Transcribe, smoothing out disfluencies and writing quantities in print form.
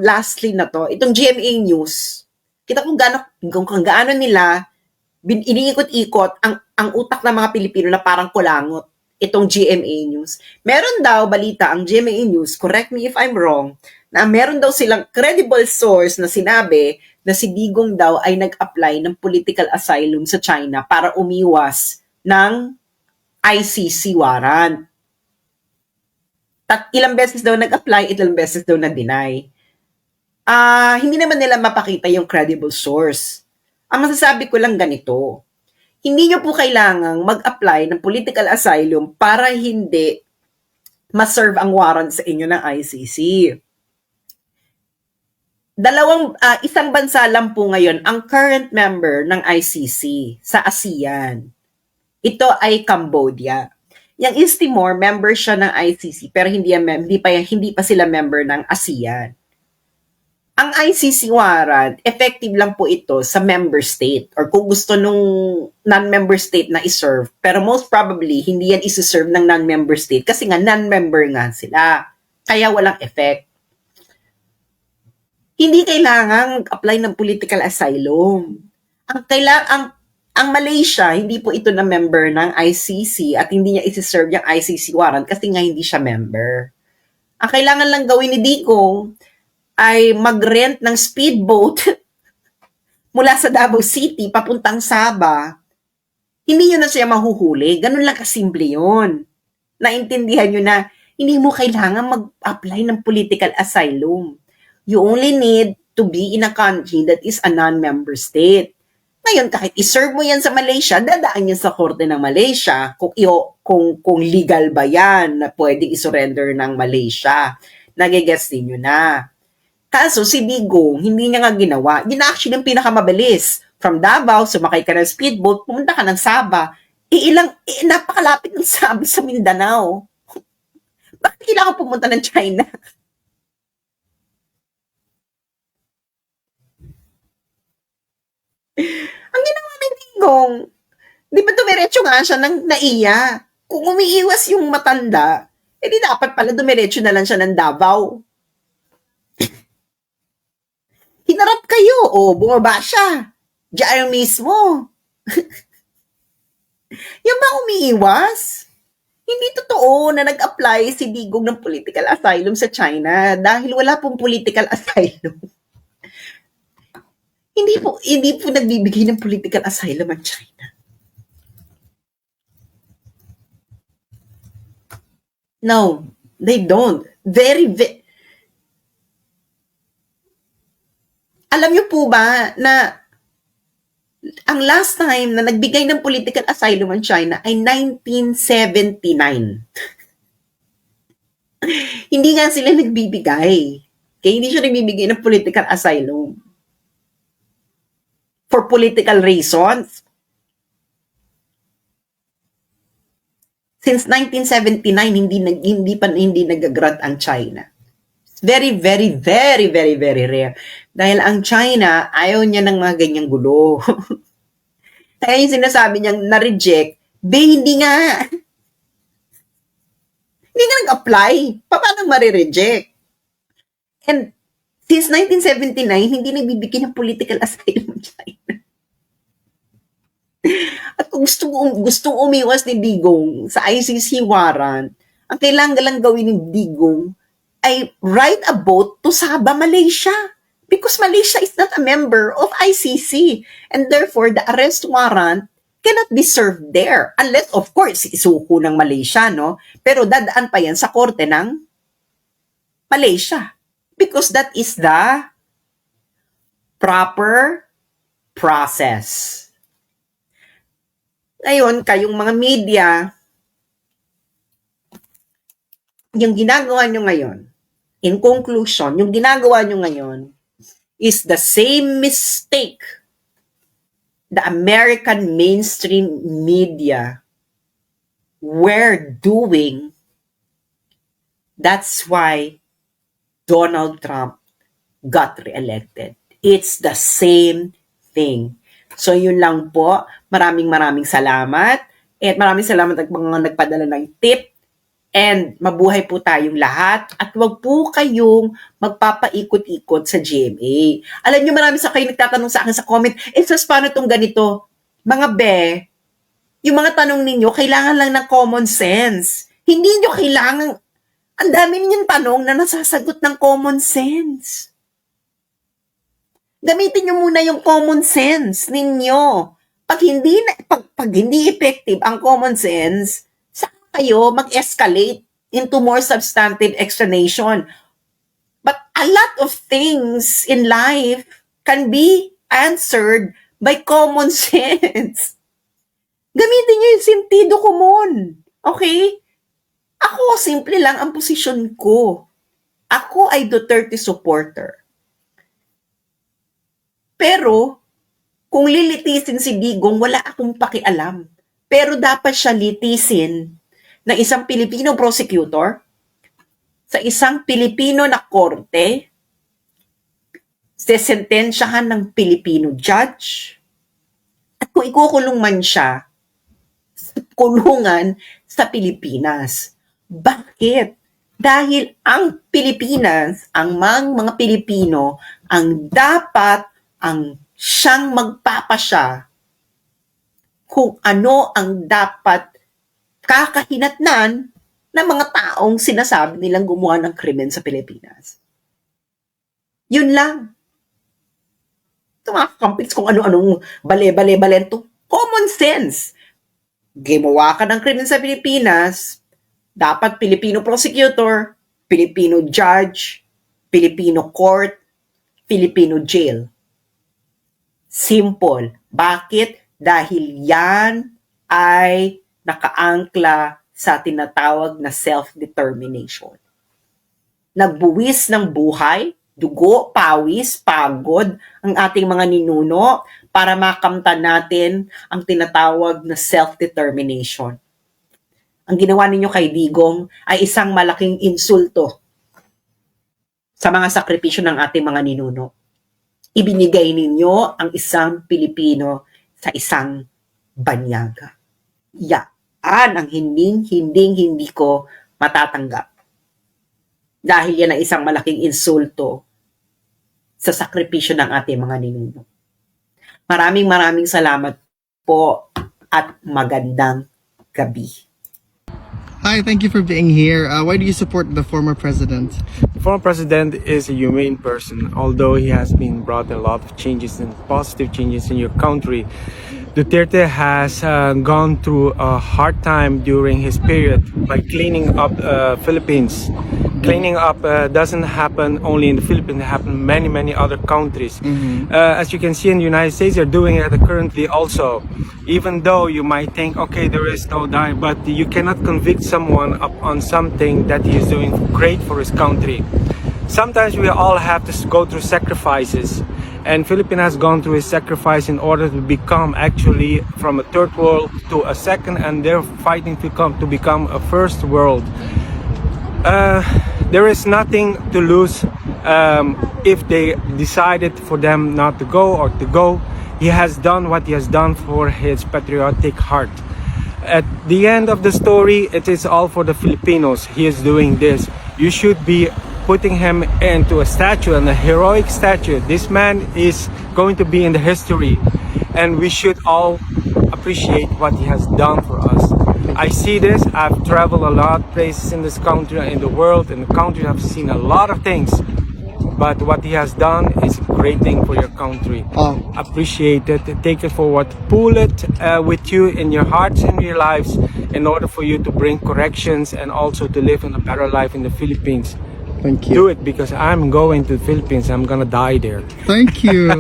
Lastly na to, itong GMA News, kita kung gaano nila iniikot-ikot ang utak ng mga Pilipino na parang kulangot itong GMA News. Meron daw balita ang GMA News, correct me if I'm wrong, na meron daw silang credible source na sinabi na si Digong daw ay nag-apply ng political asylum sa China para umiwas ng ICC warrant. Ilang beses daw nag-apply, ilang beses daw na-deny. Hindi naman nila mapakita yung credible source. Ang masasabi ko lang ganito, hindi nyo po kailangang mag-apply ng political asylum para hindi ma-serve ang warrant sa inyo ng ICC. Isang bansa lang po ngayon ang current member ng ICC sa ASEAN. Ito ay Cambodia. Yung East Timor, member siya ng ICC pero hindi pa sila member ng ASEAN. Ang ICC warrant, effective lang po ito sa member state or kung gusto nung non-member state na iserve. Pero most probably, hindi yan isi-serve ng non-member state kasi nga non-member nga sila. Kaya walang effect. Hindi kailangan mag-apply ng political asylum. Ang Malaysia, hindi po ito na member ng ICC at hindi niya isi-serve yung ICC warrant kasi nga hindi siya member. Ang kailangan lang gawin ni Digong ay mag-rent ng speedboat mula sa Davao City papuntang Sabah. Hindi nyo na siya mahuhuli. Ganun lang kasimple yun. Naintindihan nyo na hindi mo kailangan mag-apply ng political asylum. You only need to be in a country that is a non-member state. Ngayon, kahit iserve mo yan sa Malaysia, dadaan yan sa korte ng Malaysia kung legal ba yan na pwedeng isurrender ng Malaysia. Nagigets din nyo na. Kaso si Digong, hindi niya nga ginawa. Yun actually yung pinakamabilis. From Davao, sumakay ka ng speedboat, pumunta ka ng Sabah. Napakalapit ng Sabah sa Mindanao. Bakit kailangan pumunta ng China? Ang ginawa ng Digong, di ba dumiretso nga siya ng NAIA? Kung umiiwas yung matanda, edi dapat pala dumiretso na lang siya ng Davao. Hinarap kayo, bumaba siya. Diyan mismo. Yan ba umiiwas? Hindi totoo na nag-apply si Digong ng political asylum sa China dahil wala pong political asylum. Hindi po nagbibigay ng political asylum ang China. No, they don't. Alam niyo po ba na ang last time na nagbigay ng political asylum ang China ay 1979. Hindi nga sila nagbibigay. Kaya hindi siya nagbibigay ng political asylum. For political reasons. Since 1979, hindi nag-grant ang China. Very, very, very, very, very rare. Dahil ang China, ayaw niya ng mga ganyang gulo. Kaya yung sinasabi niyang na-reject, hindi nga. Hindi nga nag-apply. Paano marireject? And since 1979, hindi nagbibigay ng political asylum ang China. At kung gustong umiwas ni Digong sa ICC warrant, ang kailangan lang gawin ni Digong ay ride a boat to Sabah, Malaysia. Because Malaysia is not a member of ICC. And therefore, the arrest warrant cannot be served there. Unless, of course, isuko ng Malaysia, no? Pero dadaan pa yan sa korte ng Malaysia. Because that is the proper process. Ngayon, kayong mga media, yung ginagawa nyo ngayon, in conclusion, yung ginagawa nyo ngayon is the same mistake the American mainstream media were doing. That's why Donald Trump got reelected. It's the same thing. So yun lang po. Maraming salamat. At maraming salamat at mga nagpadala ng tip. And mabuhay po tayong lahat at wag po kayong magpapaikot-ikot sa GMA. Alam niyo, marami sa kayo nagtatanong sa akin sa comment, sus, paano itong ganito? Mga be, yung mga tanong ninyo, kailangan lang ng common sense. Hindi nyo kailangan, ang dami ninyong tanong na nasasagot ng common sense. Gamitin nyo muna yung common sense ninyo. Pag hindi effective ang common sense, kayo mag-escalate into more substantive explanation. But a lot of things in life can be answered by common sense. Gamitin nyo yung sentido común. Okay? Ako, simple lang ang posisyon ko. Ako ay Duterte supporter. Pero, kung lilitisin si Digong, wala akong pakialam. Pero dapat siya litisin ng isang Pilipino prosecutor sa isang Pilipino na korte, sesentensyahan ng Pilipino judge, at kung ikukulong man siya, kulungan sa Pilipinas. Bakit? Dahil ang Pilipinas, ang mga Pilipino, ang dapat ang siyang magpapasya kung ano ang dapat kakahinatnan ng mga taong sinasabi nilang gumawa ng krimen sa Pilipinas. Yun lang. Ito mga kampits kung ano-anong bale-bale-balento. Common sense. Gumawa ka ng krimen sa Pilipinas, dapat Filipino prosecutor, Filipino judge, Filipino court, Filipino jail. Simple. Bakit? Dahil yan ay nakaangkla sa tinatawag na self-determination. Nagbuwis ng buhay, dugo, pawis, pagod ang ating mga ninuno para makamtan natin ang tinatawag na self-determination. Ang ginawa ninyo kay Digong ay isang malaking insulto sa mga sakripisyo ng ating mga ninuno. Ibinigay ninyo ang isang Pilipino sa isang banyaga. Ang hindi ko matatanggap. Dahil yan ang isang malaking insulto sa sakripisyo ng ating mga ninuno. Maraming salamat po at magandang gabi. Hi, thank you for being here. Why do you support the former president? The former president is a humane person, although he has been brought a lot of changes and positive changes in your country. Duterte has gone through a hard time during his period by cleaning up Philippines. Cleaning up doesn't happen only in the Philippines, it happens in many other countries. As you can see in the United States, they're doing it currently also. Even though you might think, okay, there is no die, but you cannot convict someone on something that he is doing great for his country. Sometimes we all have to go through sacrifices. And Philippines has gone through a sacrifice in order to become actually from a third world to a second, and they're fighting to become a first world. There is nothing to lose if they decided for them not to go or to go. He has done what he has done for his patriotic heart. At the end of the story, it is all for the Filipinos. He is doing this. You should be putting him into a statue, and a heroic statue. This man is going to be in the history, and we should all appreciate what he has done for us. I see this. I've traveled a lot of places in this country, in the world, in the country. I've seen a lot of things, but what he has done is a great thing for your country. Appreciate it, take it forward, pull it with you in your hearts and your lives in order for you to bring corrections and also to live in a better life in the Philippines. Thank you. Do it because I'm going to the Philippines. I'm gonna die there. Thank you.